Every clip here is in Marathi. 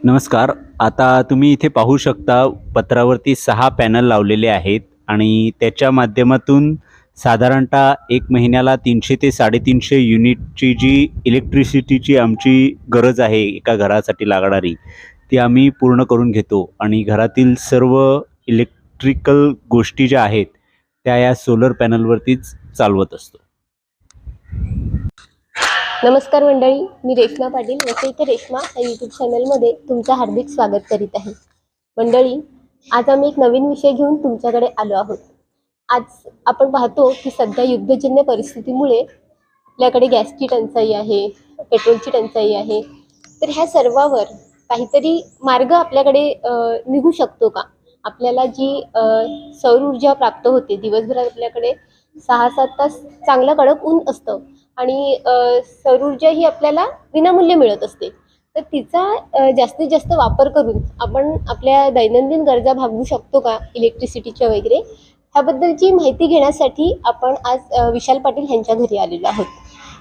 नमस्कार. आता तुम्ही इथे पाहू शकता पत्रावरती 6 पॅनल लावलेले आहेत आणि त्याच्या माध्यमातून साधारणतः 1 महिन्याला 300 ते 350 युनिटची जी इलेक्ट्रिसिटीची आमची गरज आहे एका घरासाठी लागणारी, ती आम्ही पूर्ण करून घेतो आणि घरातील सर्व इलेक्ट्रिकल गोष्टी ज्या आहेत, त्या या सोलर पॅनलवरतीच चालवत असतो. नमस्कार मंडळी, मी रेश्मा पाटील वसईत रेश्मा या यूट्यूब चॅनलमध्ये तुमचं हार्दिक स्वागत करीत आहे. मंडळी, आज आम्ही एक नवीन विषय घेऊन तुमच्याकडे आलो आहोत. आज आपण पाहतो की सध्या युद्धजन्य परिस्थितीमुळे आपल्याकडे गॅसची टंचाई आहे, पेट्रोलची टंचाई आहे. तर ह्या सर्वावर काहीतरी मार्ग आपल्याकडे निघू शकतो का? आपल्याला जी सौर ऊर्जा प्राप्त होते, दिवसभरात आपल्याकडे 6-7 तास चांगलं कडक ऊन असतं आणि सौर ऊर्जा ही आपल्याला विनामूल्य मिळत असते. तर तिचा जास्तीत जास्त वापर करून आपण आपल्या दैनंदिन गरजा भागवू शकतो का इलेक्ट्रिसिटीच्या वगैरे, ह्याबद्दलची माहिती घेण्यासाठी आपण आज विशाल पाटील यांच्या घरी आलेलो आहोत.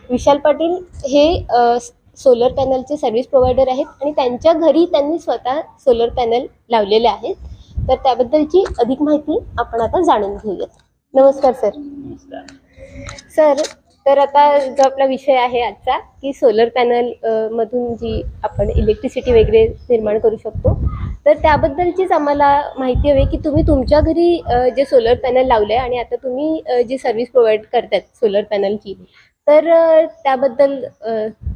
विशाल पाटील हे सोलर पॅनलचे सर्व्हिस प्रोव्हायडर आहेत आणि त्यांच्या घरी त्यांनी स्वतः सोलर पॅनल लावलेले आहेत. तर त्याबद्दलची अधिक माहिती आपण आता जाणून घेऊयात. नमस्कार सर. सर, तर आता जो आपला विषय आहे आजचा की सोलर पॅनल मधून जी आपण इलेक्ट्रिसिटी वगैरे निर्माण करू शकतो, तर त्याबद्दलचीच आम्हाला माहिती हवी की तुम्ही तुमच्या घरी जे सोलर पॅनल लावले आणि आता तुम्ही जी सर्व्हिस प्रोव्हाइड करतात सोलर पॅनलची, तर त्याबद्दल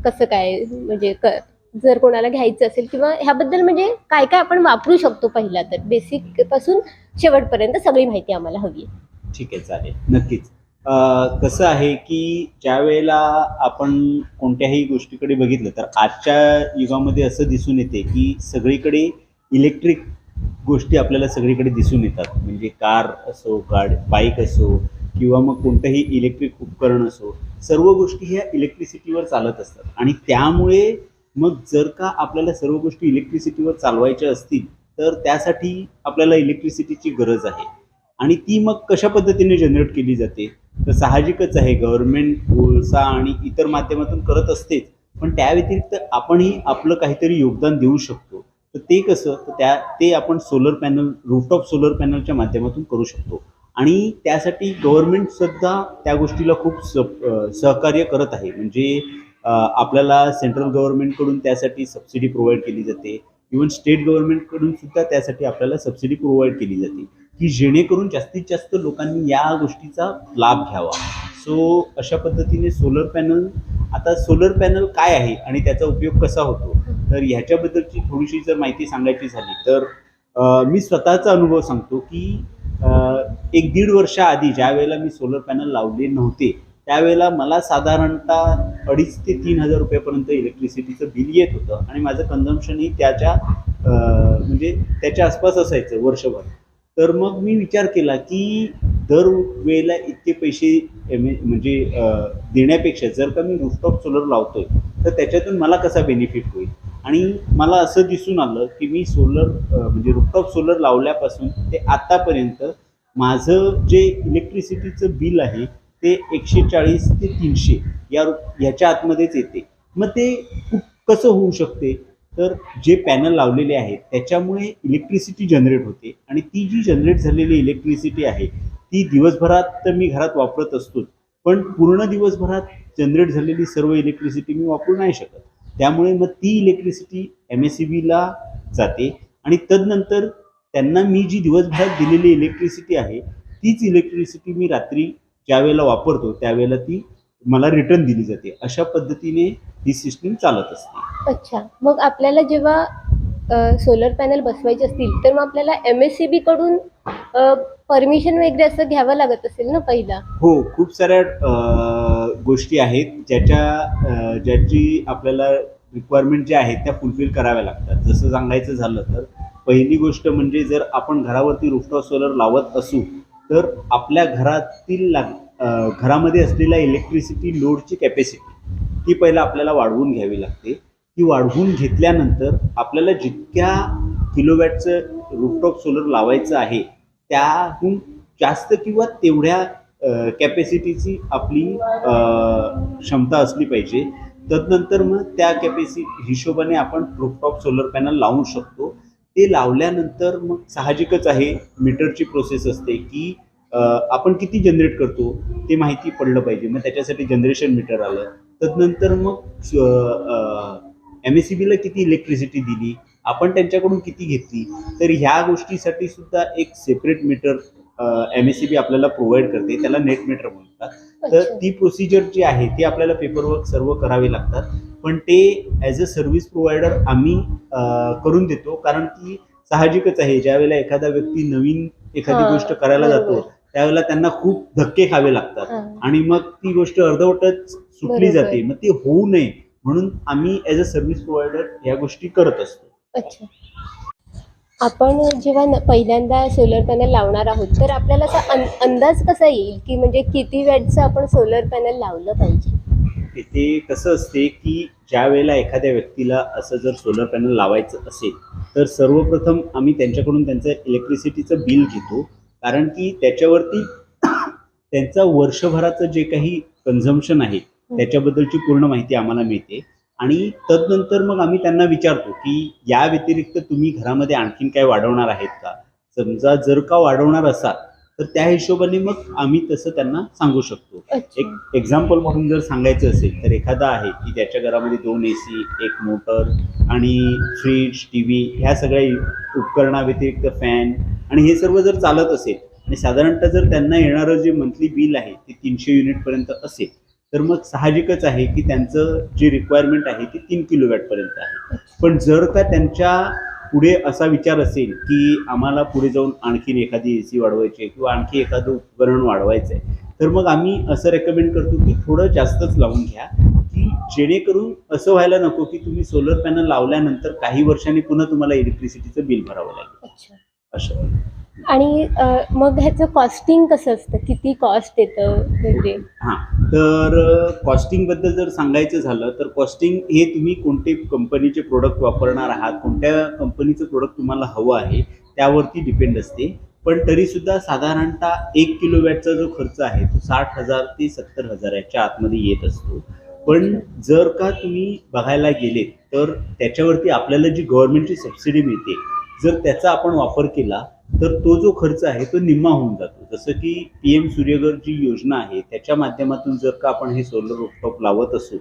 कसं काय, म्हणजे जर कोणाला घ्यायचं असेल किंवा ह्याबद्दल म्हणजे काय काय आपण वापरू शकतो, पहिला तर बेसिक पासून शेवटपर्यंत सगळी माहिती आम्हाला हवी आहे. ठीक आहे, चालेल, नक्कीच. कसं आहे की ज्या वेळेला आपण कोणत्याही गोष्टीकडे बघितलं तर आजच्या युगामध्ये असं दिसून येते की सगळीकडे इलेक्ट्रिक गोष्टी आपल्याला सगळीकडे दिसून येतात. म्हणजे कार असो, बाईक असो किंवा मग कोणतंही इलेक्ट्रिक उपकरण असो, सर्व गोष्टी ह्या इलेक्ट्रिसिटीवर चालत असतात. आणि त्यामुळे मग जर का आपल्याला सर्व गोष्टी इलेक्ट्रिसिटीवर चालवायच्या असतील तर त्यासाठी आपल्याला इलेक्ट्रिसिटीची गरज आहे. आणि ती मग कशा पद्धतीने जनरेट केली जाते, तर साहजिकच आहे, गव्हर्नमेंट कोळसा आणि इतर माध्यमातून करत असतेच, पण त्या व्यतिरिक्त आपणही आपलं काहीतरी योगदान देऊ शकतो. तर ते कसं, तर ते आपण सोलर पॅनल, रूफटॉप सोलर पॅनलच्या माध्यमातून करू शकतो. आणि त्यासाठी गव्हर्नमेंटसुद्धा त्या गोष्टीला खूप सहकार्य करत आहे. म्हणजे आपल्याला सेंट्रल गव्हर्नमेंटकडून त्यासाठी सबसिडी प्रोव्हाइड केली जाते. इव्हन स्टेट गव्हर्नमेंटकडून सुद्धा त्यासाठी आपल्याला सबसिडी प्रोव्हाइड केली जाते की जेणेकरून जास्तीत जास्त लोकांनी या गोष्टीचा लाभ घ्यावा. सो अशा पद्धतीने सोलर पॅनल, आता सोलर पॅनल काय आहे आणि त्याचा उपयोग कसा होतो, तर ह्याच्याबद्दलची थोडीशी जर माहिती सांगायची झाली तर मी स्वतःचा अनुभव सांगतो की 1-1.5 वर्षाआधी ज्या वेळेला मी सोलर पॅनल लावले नव्हते, त्यावेळेला मला साधारणतः 2,500 ते 3,000 रुपयापर्यंत इलेक्ट्रिसिटीचं बिल येत होतं आणि माझं कन्झम्पशनही म्हणजे त्याच्या आसपास असायचं वर्षभर. तर मग मी विचार केला की दर वेळेला इतके पैसे म्हणजे देण्यापेक्षा जर का मी रूफटॉप सोलर लावतोय तर त्याच्यातून मला कसा बेनिफिट होईल. आणि मला असं दिसून आलं की मी म्हणजे रूफटॉप सोलर लावल्यापासून ते आतापर्यंत माझं जे इलेक्ट्रिसिटीचं बिल आहे ते 140 ते 300 ह्याच्या आतमध्येच येते. मग ते कसं होऊ शकते, तर जे पॅनल लावलेले आहेत त्याच्यामुळे इलेक्ट्रिसिटी जनरेट होते आणि ती जी जनरेट झालेली इलेक्ट्रिसिटी आहे ती दिवसभरात तर मी घरात वापरत असतोच, पण पूर्ण दिवसभरात जनरेट झालेली सर्व इलेक्ट्रिसिटी मी वापरू नाही शकत. त्यामुळे मग ती इलेक्ट्रिसिटी MSEBला जाते आणि तदनंतर त्यांना मी जी दिवसभरात दिलेली इलेक्ट्रिसिटी आहे तीच इलेक्ट्रिसिटी मी रात्री ज्या वेळेला वापरतो त्यावेळेला ती मला रिटर्न दिली जाते. अशा पद्धतीने ही सिस्टीम चालत असते. अच्छा, मग आपल्याला जेव्हा सोलर पॅनल बसवायचे असतील तर मग आपल्याला MSEB कडून परमिशन वगैरे असं घ्यावं लागत असेल ना पहिला? हो, खूप साऱ्या गोष्टी आहेत ज्याची आपल्याला रिक्वायरमेंट ज्या आहेत त्या फुलफिल कराव्या लागतात. जसं सांगायचं झालं तर पहिली गोष्ट म्हणजे जर आपण घरावरती रूफटॉप सोलर लावत असू तर आपल्या घरामध्ये असलेल्या इलेक्ट्रिसिटी लोडची कॅपॅसिटी ती पहिला आपल्याला वाढवून घ्यावी लागते. ती वाढवून घेतल्यानंतर आपल्याला जितक्या किलोवॅटचं रूफटॉप सोलर लावायचं आहे त्याहून जास्त किंवा तेवढ्या कॅपॅसिटीची आपली क्षमता असली पाहिजे. तदनंतर मग त्या कॅपॅसिटी हिशोबाने आपण रूफटॉप सोलर पॅनल लावू शकतो. ते लावल्यानंतर मग साहजिकच आहे, मीटरची प्रोसेस असते की आपण किती जनरेट करतो ते माहिती पडलं पाहिजे. मग त्याच्यासाठी जनरेशन मीटर आलं. तदनंतर मग MSEBला किती इलेक्ट्रिसिटी दिली, आपण त्यांच्याकडून किती घेतली, तर ह्या गोष्टीसाठी सुद्धा एक सेपरेट मीटर MSEB आपल्याला प्रोव्हाइड करते. त्याला नेट मीटर म्हणतात. तर अच्छा. ती प्रोसिजर जी आहे ती आपल्याला पेपरवर्क सर्व करावे लागतात, पण ते ॲज अ सर्व्हिस प्रोव्हायडर आम्ही करून देतो. कारण की साहजिकच आहे, ज्यावेळेला एखादा व्यक्ती नवीन एखादी हा, गोष्ट करायला बरोबर. जातो त्यावेळेला त्यांना खूप धक्के खावे लागतात हा. आणि मग ती गोष्ट अर्धवटच सुटली बरोबर. जाते. मग ती होऊ नये म्हणून आम्ही ॲज अ सर्व्हिस प्रोव्हायडर या गोष्टी करत असतो. अच्छा. आपण जेव्हा पहिल्यांदा सोलर पॅनल लावणार आहोत तर आपल्याला असा अंदाज कसा येईल की म्हणजे किती वॅटचं आपण सोलर पॅनल लावलं पाहिजे? ते कसं असते की ज्या वेळेला एखाद्या व्यक्तीला असं जर सोलर पॅनल लावायचं असेल तर सर्वप्रथम आम्ही त्यांच्याकडून त्यांचं इलेक्ट्रिसिटीचं बिल घेतो. कारण की त्याच्यावरती त्यांचा वर्षभराचं जे काही कन्झम्पशन आहे त्याच्याबद्दलची पूर्ण माहिती आम्हाला मिळते. आणि तदनंतर मग आम्ही त्यांना विचारतो की या व्यतिरिक्त तुम्ही घरामध्ये आणखीन काय वाढवणार आहेत का. समजा जर का वाढवणार असाल तर त्या हिशोबाने मग आम्ही तसं त्यांना सांगू शकतो. अच्छा. एक एक्झाम्पल म्हणून जर सांगायचं असेल तर एखादा आहे की त्याच्या घरामध्ये 2 AC, 1 मोटर आणि फ्रीज, TV ह्या सगळ्या उपकरणाव्यतिरिक्त फॅन आणि हे सर्व जर चालत असेल आणि साधारणतः जर त्यांना येणारं जे मंथली बिल आहे ते 300 युनिटपर्यंत असेल तर मग साहजिकच आहे की त्यांचं जे रिक्वायरमेंट आहे ती 3 किलोवॅटपर्यंत आहे. पण जर का त्यांच्या पुढे असा विचार असेल की आम्हाला पुढे जाऊन आणखीन एखादी AC वाढवायची आहे किंवा आणखी एखादं उपकरण वाढवायचं आहे तर मग आम्ही असं रेकमेंड करतो की थोडं जास्तच लावून घ्या, की जेणेकरून असं व्हायला नको की तुम्ही सोलर पॅनल लावल्यानंतर काही वर्षांनी पुन्हा तुम्हाला इलेक्ट्रिसिटीचं बिल भरावं लागेल. अच्छा. असं. आणि मग ह्याचं कॉस्टिंग कसं असतं? किती कॉस्ट येतं म्हणजे? हां, तर कॉस्टिंगबद्दल जर सांगायचं झालं तर कॉस्टिंग हे तुम्ही कोणते कंपनीचे प्रोडक्ट वापरणार आहात, कोणत्या कंपनीचं प्रोडक्ट तुम्हाला हवं आहे त्यावरती डिपेंड असते. पण तरीसुद्धा साधारणतः 1 किलोवॅटचा जो खर्च आहे तो 60,000 ते 70,000 याच्या आतमध्ये येत असतो. पण जर का तुम्ही बघायला गेलेत तर त्याच्यावरती आपल्याला जी गव्हर्नमेंटची सबसिडी मिळते, जर त्याचा आपण वापर केला तर तो जो खर्च आहे तो निम्मा होऊन जातो. जसं की PM सूर्यघर जी योजना आहे त्याच्या माध्यमातून जर का आपण हे सोलर रूफटॉप लावत असू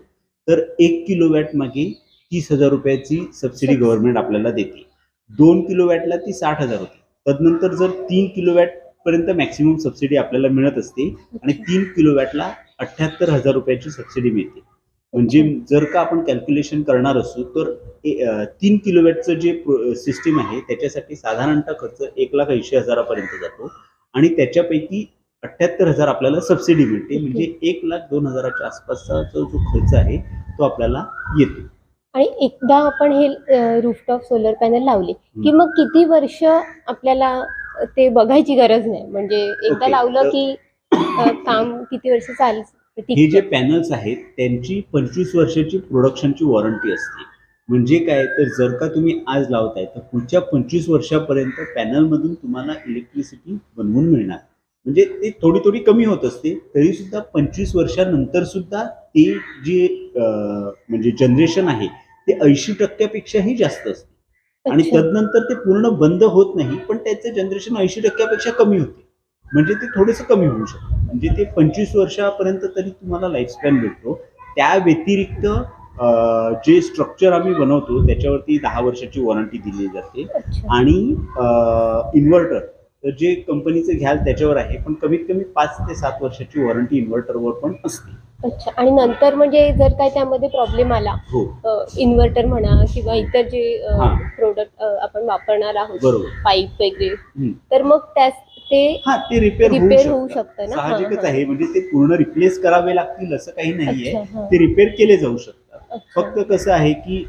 तर 1 किलोवॅट मागे 30,000 रुपयाची सबसिडी गव्हर्नमेंट आपल्याला देते. 2 किलोवॅटला ती 60,000 होते. तदनंतर जर 3 किलोवॅट पर्यंत मॅक्सिमम सबसिडी आपल्याला मिळत असते आणि 3 किलोवॅटला 78,000 रुपयाची सबसिडी मिळते. म्हणजे जर का आपण कॅल्क्युलेशन करणार असू तर 3 किलोवॅटचं जे सिस्टीम आहे त्याच्यासाठी साधारणतः खर्च 1,80,000 पर्यंत जातो आणि त्याच्यापैकी 78,000 आपल्याला सबसिडी मिळते. म्हणजे 1,02,000च्या आसपासचा जो खर्च आहे तो आपल्याला येतो. आणि एकदा आपण हे रूफटॉप सोलर पॅनल लावले की मग किती वर्ष आपल्याला ते बघायची गरज नाही? म्हणजे एकदा Okay, लावलं तर- की काम किती वर्ष हे जे पॅनल्स आहेत त्यांची 25 वर्षाची प्रोडक्शनची वॉरंटी असते. म्हणजे काय, तर जर का तुम्ही आज लावताय तर पुढच्या 25 वर्षापर्यंत पॅनलमधून तुम्हाला इलेक्ट्रिसिटी बनवून मिळणार. म्हणजे ते थोडी थोडी कमी होत असते तरी सुद्धा 25 वर्षानंतर सुद्धा ते जे म्हणजे जनरेशन आहे ते 80% जास्त असते आणि अच्छा. तदनंतर ते पूर्ण बंद होत नाही, पण त्याचं जनरेशन 80% कमी होते. म्हणजे ते थोडंसं कमी होऊ शकतं. म्हणजे ते 25 वर्षापर्यंत तरी तुम्हाला लाईफस्पॅन भेटतो. त्या व्यतिरिक्त जे स्ट्रक्चर आम्ही बनवतो त्याच्यावरती 10 वर्षाची वॉरंटी दिली जाते. अच्छा. आणि इन्व्हर्टर तर जे कंपनीचं घ्याल त्याच्यावर आहे, पण कमीत कमी 5 ते 7 वर्षाची वॉरंटी इन्व्हर्टरवर पण असते. अच्छा. आणि नंतर म्हणजे जर काय त्यामध्ये प्रॉब्लेम आला, हो, इन्व्हर्टर म्हणा किंवा इतर जे हां. प्रोडक्ट आपण वापरणार आहोत, बरोबर. पाईप वगैरे, हं. तर मग ते ते रिपेअर होऊ शकतं ना? साहजिकच हां, हां. आहे. म्हणजे ते पूर्ण रिप्लेस करावे लागतील असं काही नाहीये. अच्छा, हां. ते रिपेअर केले जाऊ शकतात. अच्छा. फक्त कसं आहे की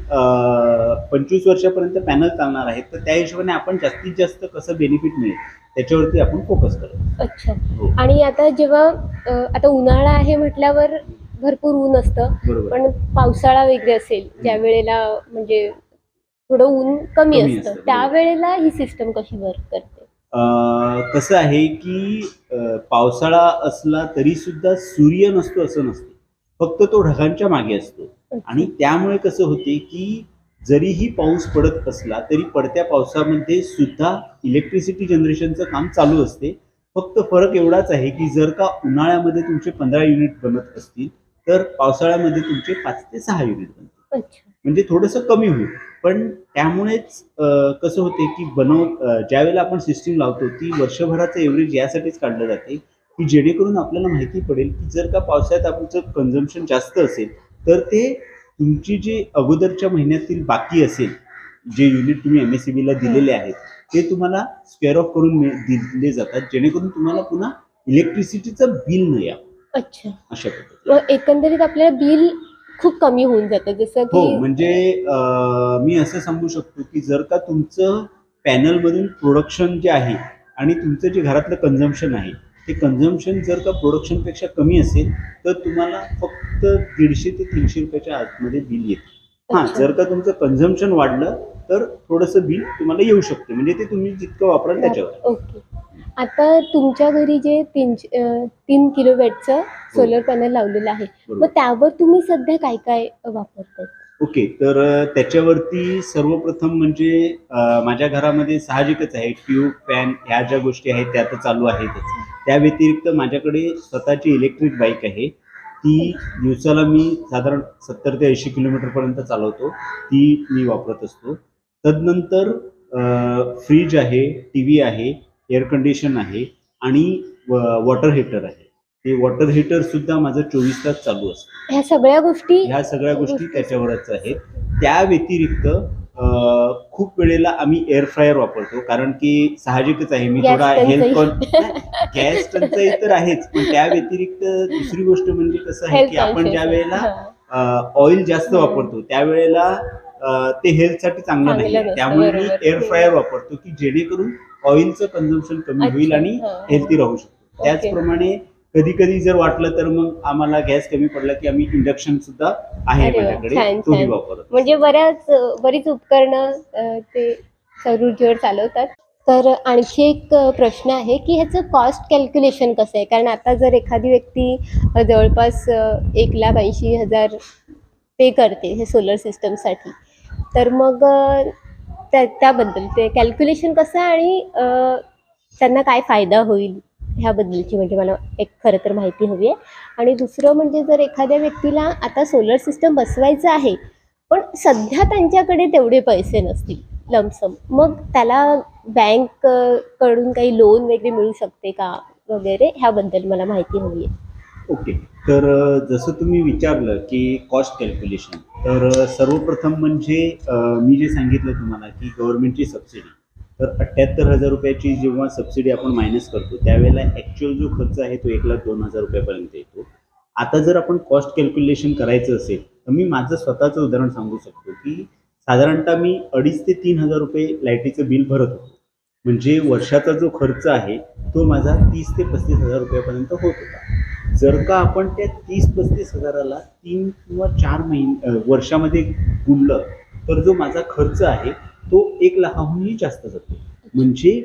25 वर्षापर्यंत पॅनल चालणार आहेत तर त्या हिशोबाने आपण जास्तीत जास्त कसं बेनिफिट मिळेल त्याच्यावरती आपण फोकस करतो. अच्छा. हो. आणि आता जेव्हा आता उन्हाळा आहे म्हटल्यावर भरपूर ऊन असतं, बरोबर. पण पावसाळा वगैरे असेल ज्या वेळेला म्हणजे थोडं ऊन कमी कमी असतं, असतं, त्यावेळेला ही सिस्टम कशी वर्क करते? कसं आहे की पावसाळा असला तरी सुद्धा सूर्य नसतो असं नसते. फक्त तो ढगांच्या मागे असतो. आणि त्यामुळे कसं होते की जरीही पाऊस पडत असला तरी पडत्या पावसामध्ये सुद्धा इलेक्ट्रिसिटी जनरेशनचं काम चालू असते. फक्त फरक एवढाच आहे की जर का उन्हाळ्यामध्ये तुमचे 15 युनिट बनत असतील तर पावसाळ्यामध्ये तुमचे 5 ते 6 युनिट बनतील. अच्छा. म्हणजे थोडंसं कमी होईल. पण त्यामुळेच कसं होते की ज्यावेळेला आपण सिस्टीम लावतो ती वर्षभराचं एव्हरेज यासाठीच काढलं जाते की जेणेकरून आपल्याला माहिती पडेल की जर का पावसाळ्यात आपलं कन्झम्पशन जास्त असेल तर ते तुमची जी अगोदरच्या महिन्यातील बाकी असेल, जे युनिट तुम्ही MSEBला दिलेले आहेत ते तुम्हाला स्क्वेअर ऑफ करून दिले जातात, जेणेकरून तुम्हाला पुन्हा इलेक्ट्रिसिटीचं बिल न यावं. अच्छा. अशा पद्धतीने. मग एकंदरीत आपल्याला बिल खूप कमी होऊन जातं, जसं हो, की म्हणजे मी असं सांगू शकतो की जर का तुमचं पॅनलमधून प्रोडक्शन जे आहे आणि तुमचं जे घरातलं कन्झम्पशन आहे ते कन्झम्पशन जर का प्रोडक्शनपेक्षा कमी असेल तर तुम्हाला फक्त 150 ते 300 रुपयाच्या आतमध्ये बिल येते. हां, अच्छा. जर का तुमचं कन्झम्पशन वाढलं तर थोडंसं बिल तुम्हाला येऊ शकते. म्हणजे ते तुम्ही जितकं वापराल त्याच्यावर. ओके. आता तुमच्या घरी जे 3 किलोवॅटचं सोलर पॅनल लावलेलं आहे, मग बरोबर. त्यावर तुम्ही सध्या काय काय वापरताय? ओके, तर त्याच्यावरती सर्वप्रथम म्हणजे माझ्या घरामध्ये साहजिकच आहे ट्यूब, फॅन ह्या ज्या गोष्टी आहेत त्या तर चालू आहेतच. त्या व्यतिरिक्त माझ्याकडे स्वतःची इलेक्ट्रिक बाईक आहे. ती दिवसाला मी साधारण 70 ते 80 किलोमीटरपर्यंत चालवतो. ती मी वापरत असतो. तदनंतर फ्रीज आहे, टीव्ही आहे, एअर कंडिशन आहे आणि वॉटर हीटर आहे. ते वॉटर हीटर सुद्धा माझं 24 तास चालू असतं. ह्या सगळ्या गोष्टी त्याच्यावरच आहेत. त्या व्यतिरिक्त खूप वेळेला आम्ही एअर फ्रायर वापरतो, कारण की साहजिकच आहे मी गॅस थोडा टंचाई. गॅस टंचाई तर आहेच, पण त्या व्यतिरिक्त दुसरी गोष्ट म्हणजे कसं आहे हेल्थ की आपण ज्या कॉन्शियस. वेळेला ऑइल जास्त वापरतो त्यावेळेला ते हेल्थसाठी चांगलं चांगलं नाही. नसतं, त्यामुळे मी बरोबर. एअर फ्रायर वापरतो की जेणेकरून ऑइलचं कन्झम्पशन कमी होईल अच्छा. आणि हां. हेल्थी राहू शकतो. ओके. त्याचप्रमाणे कधी कधी जर वाटलं तर मग आम्हाला गॅस कमी पडला की आम्ही इंडक्शन सुद्धा आहे अरे वा, माझ्याकडे, छान तोही छान. वापरतो. म्हणजे बरीच उपकरणं ते सौर ऊर्जेवर चालवतात. तर आणखी एक प्रश्न आहे की ह्याचं कॉस्ट कॅल्क्युलेशन कसं आहे? कारण आता जर एखादी व्यक्ती जवळपास 1,80,000 पे करते हे सोलर सिस्टमसाठी, तर मग त्याबद्दल ते कॅल्क्युलेशन कसं आहे आणि त्यांना काय फायदा होईल ह्याबद्दलची म्हणजे मला एक खरं तर माहिती हवी आहे. आणि दुसरं म्हणजे जर एखाद्या व्यक्तीला आता सोलर सिस्टम बसवायचं आहे, पण सध्या त्यांच्याकडे तेवढे पैसे नसतील लमसम, मग त्याला बँक कडून काही लोन वगैरे मिळू शकते का वगैरे ह्याबद्दल मला माहिती हवी आहे. ओके, तर जसं तुम्ही विचारलं की कॉस्ट कॅल्क्युलेशन, तर सर्वप्रथम म्हणजे मी जे सांगितलं तुम्हाला की गव्हर्नमेंटची सबसिडी, तर 78,000 रुपयाची जेव्हा सबसिडी आपण मायनस करतो त्यावेळेला ॲक्च्युअल जो खर्च आहे तो 1,02,000 रुपयापर्यंत येतो. आता जर आपण कॉस्ट कॅल्क्युलेशन करायचं असेल तर मी माझं स्वतःचं उदाहरण सांगू शकतो की साधारणतः मी 2,500 ते 3,000 रुपये लाईटीचं बिल भरत होतो. म्हणजे वर्षाचा जो खर्च आहे तो माझा 30 ते 35,000 रुपयापर्यंत होत होता. जर का आपण त्या 30-35 हजाराला 3 किंवा 4 वर्षामध्ये गुणलं तर जो माझा खर्च आहे तो 1 लाखाहूनही जास्त जातो. म्हणजे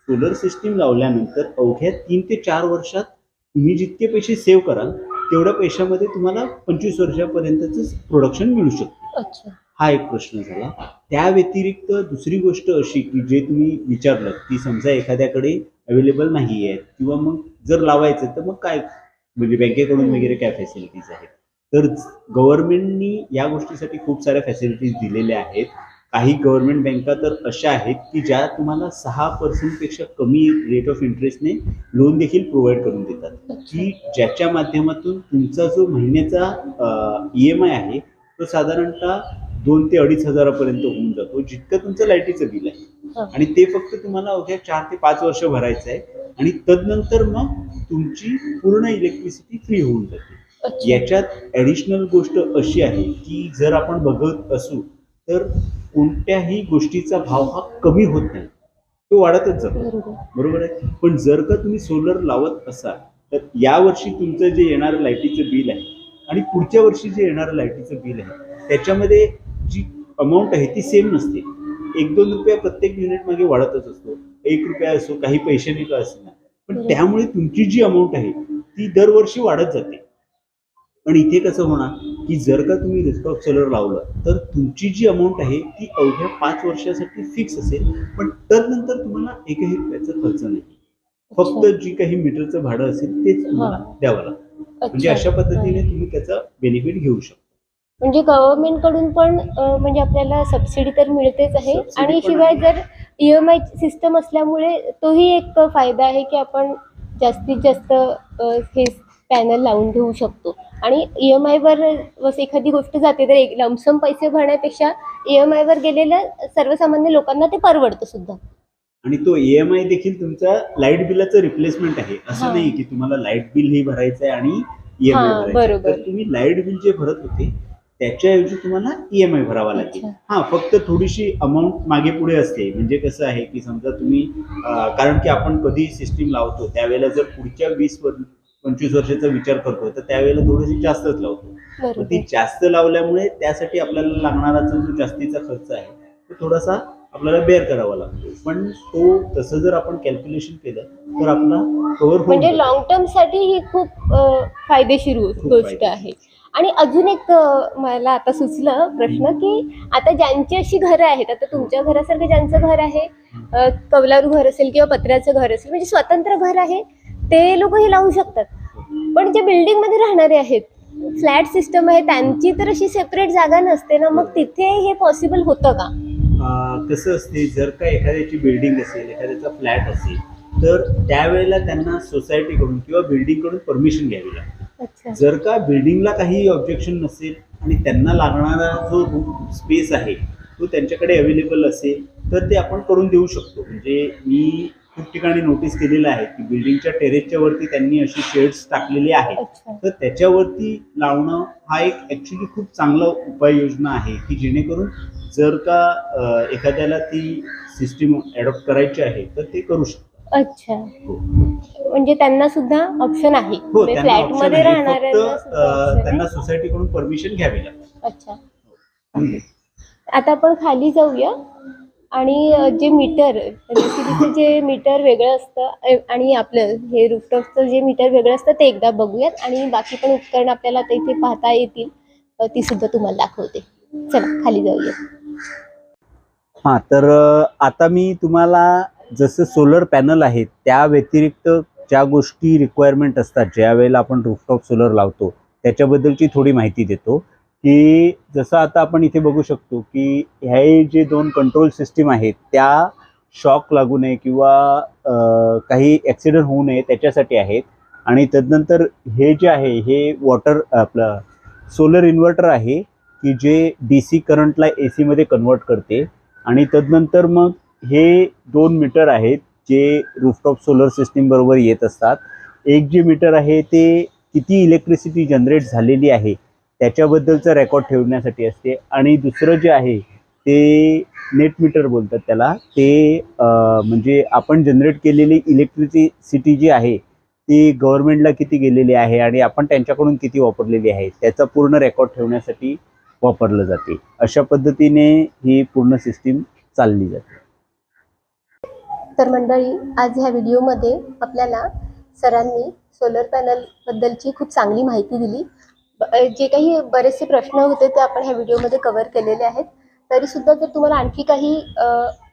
सोलर सिस्टीम लावल्यानंतर अवघ्या 3 ते 4 वर्षात तुम्ही जितके पैसे सेव्ह कराल तेवढ्या पैशामध्ये तुम्हाला 25 वर्षापर्यंतच प्रोडक्शन मिळू शकते. अच्छा. हा एक प्रश्न झाला. त्या व्यतिरिक्त दुसरी गोष्ट अशी की जे तुम्ही विचारलं की समजा एखाद्याकडे अवेलेबल नाही आहे किंवा मग जर लावायचं तर मग काय, म्हणजे बँकेकडून वगैरे काय फॅसिलिटीज आहेत, तर गव्हर्नमेंटनी या गोष्टीसाठी खूप साऱ्या फॅसिलिटीज दिलेल्या आहेत. काही गव्हर्नमेंट बँका तर अशा आहेत की ज्या तुम्हाला 6% पेक्षा कमी रेट ऑफ इंटरेस्टने लोन देखील प्रोव्हाइड करून देतात, की ज्याच्या माध्यमातून तुमचा जो महिन्याचा EMI आहे तो साधारणतः 2 ते 2,500 हजारापर्यंत होऊन जातो, जितकं तुमचं लाईटीचं बिल आहे. आणि ते फक्त तुम्हाला अवघ्या 4 ते 5 वर्ष भरायचं आहे आणि तदनंतर मग तुमची पूर्ण इलेक्ट्रिसिटी फ्री होऊन जाते. याच्यात ॲडिशनल गोष्ट अशी आहे की जर आपण बघत असू तर कोणत्याही गोष्टीचा भाव हा कमी होत नाही, तो वाढतच जातो. बरोबर आहे. पण जर का तुम्ही सोलर लावत असाल तर यावर्षी तुमचं जे येणारं लाईटीचं बिल आहे आणि पुढच्या वर्षी जे येणारं लाईटीचं बिल आहे त्याच्यामध्ये जी अमाऊंट आहे ती सेम नसते. 1-2 रुपया प्रत्येक युनिट मागे वाढतच असतो. 1 रुपया असो, काही पैशाने का असेना, पण त्यामुळे तुमची जी अमाऊंट आहे ती दरवर्षी वाढत जाते. पण इथे कसं होणार की जर का तुम्ही रूफटॉप सोलर लावलं तर तुमची जी अमाऊंट आहे ती अवघ्या 5 वर्षासाठी फिक्स असेल, पण त्यानंतर तुम्हाला एकही रुपयाचा खर्च नाही. फक्त जी काही मीटरचं भाडं असेल तेच तुम्हाला द्यावं लागतं. म्हणजे अशा पद्धतीने तुम्ही त्याचा बेनिफिट घेऊ शकता. म्हणजे गव्हर्नमेंट कडून पण म्हणजे आपल्याला सबसिडी तर मिळतेच आहे, सबसिडी आणि पण शिवाय आहे. जर EMI सिस्टम असल्यामुळे तोही एक फायदा आहे की आपण जास्तीत जास्त हे पॅनल लावून घेऊ शकतो. आणि EMI वर एखादी गोष्ट जाते तर एक लमसम पैसे भरण्यापेक्षा EMI वर गेलेलं सर्वसामान्य लोकांना ते परवडतं सुद्धा. आणि तो EMI देखील तुमचा लाईट बिलाचं रिप्लेसमेंट आहे. असं हां. नाही की तुम्हाला लाईट बिल ही भरायचं आहे आणि EMI हां, भरायचं आहे. बरोबर. तर तुम्ही लाईट बिल जे भरत होते त्याच्याऐवजी तुम्हाला EMI भरावा लागेल. अच्छा. हां, फक्त थोडीशी अमाऊंट मागे पुढे असते. म्हणजे कसं आहे की समजा तुम्ही कारण की आपण कधी सिस्टीम लावतो त्यावेळेला जर पुढच्या 20-25 वर्षाचा विचार करतो तर त्यावेळेला थोडीशी जास्तच लावतो. बरोबर. ती जास्त लावल्यामुळे त्यासाठी आपल्याला लागणारा जो जास्तीचा खर्च आहे तो थोडासा आपल्याला बेअर करावा लागतो. पण तो तसं जर आपण कॅल्क्युलेशन केलं तर आपला कव्हर म्हणजे होऊन लॉंग टर्म साठी ही खूप फायदेशीर खूप गोष्ट फायदेशीर. आहे. आणि अजून एक मला आता सुचलं प्रश्न की आता ज्यांची अशी घरं आहेत, आता तुमच्या घरासारखं ज्यांचं घर आहे, कौलारू घर असेल किंवा पत्र्याचं घर असेल, म्हणजे स्वतंत्र घर आहे, ते लोक हे लावू शकतात. पण जे बिल्डिंग मध्ये राहणारे आहेत, फ्लॅट सिस्टम आहे, त्यांची तर अशी सेपरेट जागा नसते ना, मग तिथे हे पॉसिबल होतं का? कसं असते जर का एखाद्याची बिल्डिंग असेल, एखाद्याचा फ्लॅट असेल तर त्यावेळेला त्यांना सोसायटीकडून किंवा बिल्डिंगकडून परमिशन घ्यावी लागते. अच्छा. जर का बिल्डिंगला काही ऑब्जेक्शन नसेल आणि त्यांना लागणारा जो स्पेस आहे तो त्यांच्याकडे अवेलेबल असेल तर ते आपण करून देऊ शकतो. म्हणजे मी खूप ठिकाणी नोटीस केलेलं आहे की बिल्डिंगच्या टेरेसच्या वरती त्यांनी अशी शेड्स टाकलेली आहेत. अच्छा. तर त्याच्यावरती लावणं हा एक ॲक्च्युली खूप चांगला उपाययोजना आहे की जेणेकरून जर का एखाद्याला ती सिस्टीम ॲडॉप्ट करायची आहे तर ते करू शकतात. अच्छा. हो. म्हणजे त्यांना सुद्धा ऑप्शन आहे. हो, त्यांना फ्लॅट option मध्ये आहे. राहणाऱ्यांना फक्त, सुद्धा option त्यांना आहे. सोसायटीकडून परमिशन घ्यावी लागते. अच्छा. आता आपण खाली जाऊया आणि जे मीटर, रेसिडीचं जे मीटर वेगळं असतं आणि आपलं हे रूफटॉपचं जे मीटर वेगळं असतं ते एकदा बघूयात, आणि बाकी पण उपकरण आपल्याला आता इथे पाहता येतील, ती सुद्धा तुम्हाला दाखवते. चला खाली जाऊया. हां, तर आता मी तुम्हाला जसं सोलर पॅनल आहेत त्या व्यतिरिक्त ज्या गोष्टी रिक्वायरमेंट असतात ज्या वेळेला आपण रूफटॉप सोलर लावतो त्याच्याबद्दलची थोडी माहिती देतो. की जसं आता आपण इथे बघू शकतो की हे जे 2 कंट्रोल सिस्टीम आहेत त्या शॉक लागू नये किंवा काही ॲक्सिडेंट होऊ नये त्याच्यासाठी आहेत. आणि तदनंतर हे जे आहे हे वॉटर आपलं सोलर इन्व्हर्टर आहे की जे DC करंटला AC मध्ये कन्वर्ट करते. आणि तदनंतर मग हे 2 मीटर आहेत जे रूफटॉप सोलर सिस्टीम बरोबर येत असतात. एक जे मीटर आहे ते किती इलेक्ट्रिसिटी जनरेट झालेली आहे त्याच्याबद्दलचा रेकॉर्ड ठेवण्यासाठी असते. आणि दुसरं जे आहे ते नेट मीटर बोलतात त्याला. ते म्हणजे आपण जनरेट केलेली इलेक्ट्रिसिटी जी आहे ती गव्हर्नमेंटला किती गेलेली आहे आणि आपण त्यांच्याकडून किती वापरलेली आहे त्याचा पूर्ण रेकॉर्ड ठेवण्यासाठी वापरलं जाते. अशा पद्धतीने ही पूर्ण सिस्टीम चालली जाते. तर मंडळी, आज ह्या व्हिडिओमध्ये आपल्याला सरांनी सोलर पॅनल बद्दलची खूप चांगली माहिती दिली. जे काही बरेचसे प्रश्न होते ते आपण ह्या व्हिडिओमध्ये कव्हर केलेले आहेत. तरी सुद्धा जर तुम्हाला आणखी काही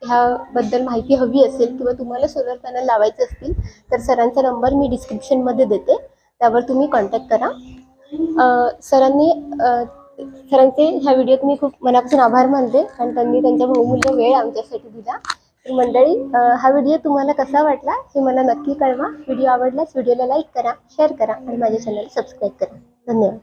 ह्याबद्दल माहिती हवी असेल किंवा तुम्हाला सोलर पॅनल लावायचे असतील तर सरांचा नंबर मी डिस्क्रिप्शनमध्ये देते, त्यावर तुम्ही कॉन्टॅक्ट करा. सरांचे ह्या व्हिडिओत मी खूप मनापासून आभार मानते, कारण त्यांनी त्यांचा बहुमूल्य वेळ आमच्यासाठी दिला. तर मंडळी, हा व्हिडिओ तुम्हाला कसा वाटला हे मला नक्की कळवा. व्हिडिओ आवडल्यास व्हिडिओला लाईक करा, शेअर करा आणि माझ्या चॅनल सबस्क्राईब करा. धन्यवाद.